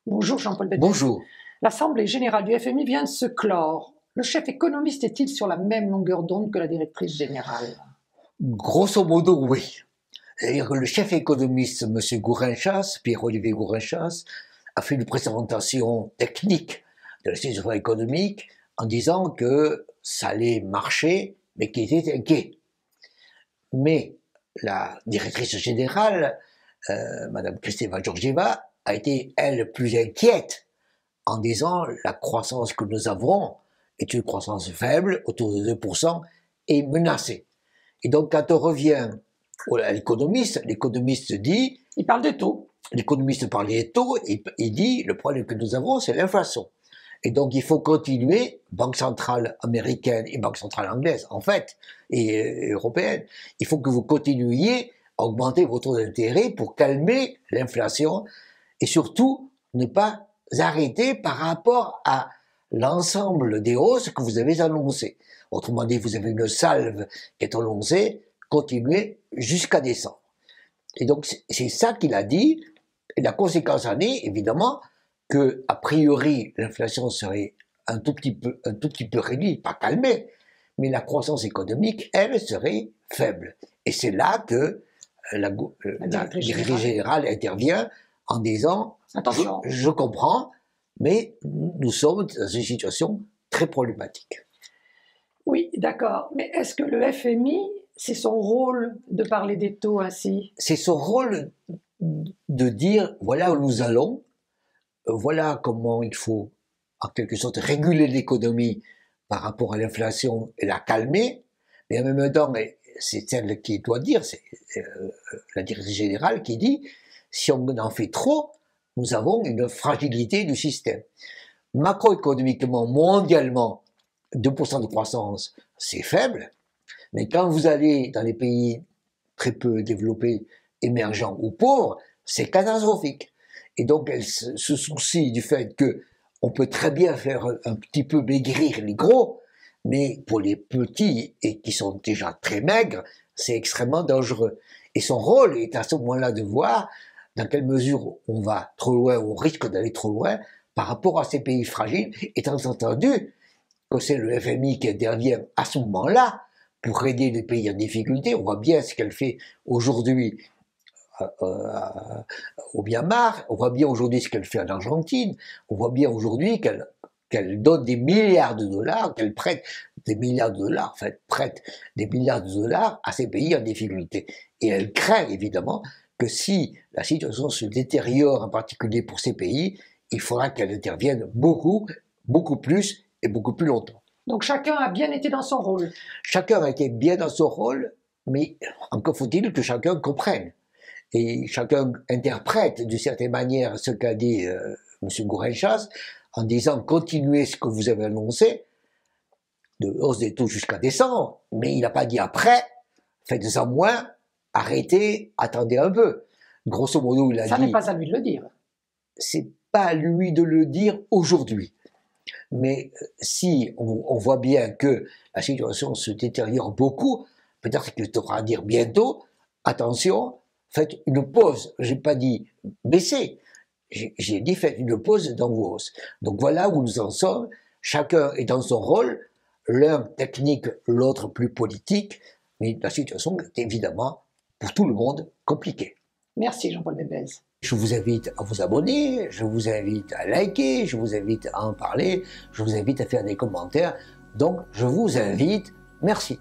Bonjour Jean-Paul Bédès. Bonjour. L'Assemblée générale du FMI vient de se clore. Le chef économiste est-il sur la même longueur d'onde que la directrice générale? Grosso modo, oui. C'est-à-dire que le chef économiste, M. Gourinchas, Pierre-Olivier Gourinchas, a fait une présentation technique de la situation économique en disant que ça allait marcher, mais qu'il était inquiet. Mais la directrice générale, Mme Kristalina Georgieva, a été, elle, plus inquiète en disant la croissance que nous avons est une croissance faible, autour de 2%, et menacée. Et donc, quand on revient à l'économiste dit... Il parle des taux. L'économiste parle des taux, et il dit le problème que nous avons, c'est l'inflation. Et donc, il faut continuer, Banque centrale américaine et Banque centrale anglaise, en fait, et européenne, il faut que vous continuiez à augmenter vos taux d'intérêt pour calmer l'inflation et surtout ne pas arrêter par rapport à l'ensemble des hausses que vous avez annoncées. Autrement dit, vous avez une salve qui est annoncée, continuez jusqu'à décembre. Et donc, c'est ça qu'il a dit, et la conséquence en est, évidemment, que, a priori, l'inflation serait un tout petit peu réduite, pas calmée, mais la croissance économique, elle, serait faible. Et c'est là que la directrice générale intervient en disant « Attention. Je comprends, mais nous sommes dans une situation très problématique. » Oui, d'accord. Mais est-ce que le FMI, c'est son rôle de parler des taux ainsi? C'est son rôle de dire « voilà où nous allons, voilà comment il faut, en quelque sorte, réguler l'économie par rapport à l'inflation et la calmer, mais en même temps, c'est elle qui doit dire, c'est la directrice générale qui dit, si on en fait trop, nous avons une fragilité du système. Macroéconomiquement, mondialement, 2% de croissance, c'est faible, mais quand vous allez dans les pays très peu développés, émergents ou pauvres, c'est catastrophique. Et donc, elle se soucie du fait que on peut très bien faire un petit peu maigrir les gros, mais pour les petits et qui sont déjà très maigres, c'est extrêmement dangereux. Et son rôle est à ce moment-là de voir dans quelle mesure on va trop loin, on risque d'aller trop loin par rapport à ces pays fragiles, étant entendu que c'est le FMI qui intervient à ce moment-là pour aider les pays en difficulté. On voit bien ce qu'elle fait aujourd'hui au Myanmar, on voit bien aujourd'hui ce qu'elle fait en Argentine, on voit bien aujourd'hui qu'elle donne des milliards de dollars, qu'elle prête des milliards de dollars, en fait, prête des milliards de dollars à ces pays en difficulté. Et elle craint évidemment que si la situation se détériore, en particulier pour ces pays, il faudra qu'elle intervienne beaucoup, beaucoup plus et beaucoup plus longtemps. Donc chacun a bien été dans son rôle. Chacun a été bien dans son rôle, mais encore faut-il que chacun comprenne. Et chacun interprète d'une certaine manière ce qu'a dit M. Gourinchas en disant continuez ce que vous avez annoncé, de hausse des taux jusqu'à décembre, mais il n'a pas dit après, faites-en moins, arrêtez, attendez un peu. Grosso modo, il a dit... Ça n'est pas à lui de le dire. C'est pas à lui de le dire aujourd'hui. Mais si on voit bien que la situation se détériore beaucoup, peut-être qu'il faudra dire bientôt, attention, faites une pause. J'ai pas dit baisser, j'ai dit faites une pause dans vos hausses. Donc voilà où nous en sommes. Chacun est dans son rôle, l'un technique, l'autre plus politique, mais la situation est évidemment, pour tout le monde, compliquée. Merci Jean-Paul Bédès. Je vous invite à vous abonner, je vous invite à liker, je vous invite à en parler, je vous invite à faire des commentaires. Donc, je vous invite, merci.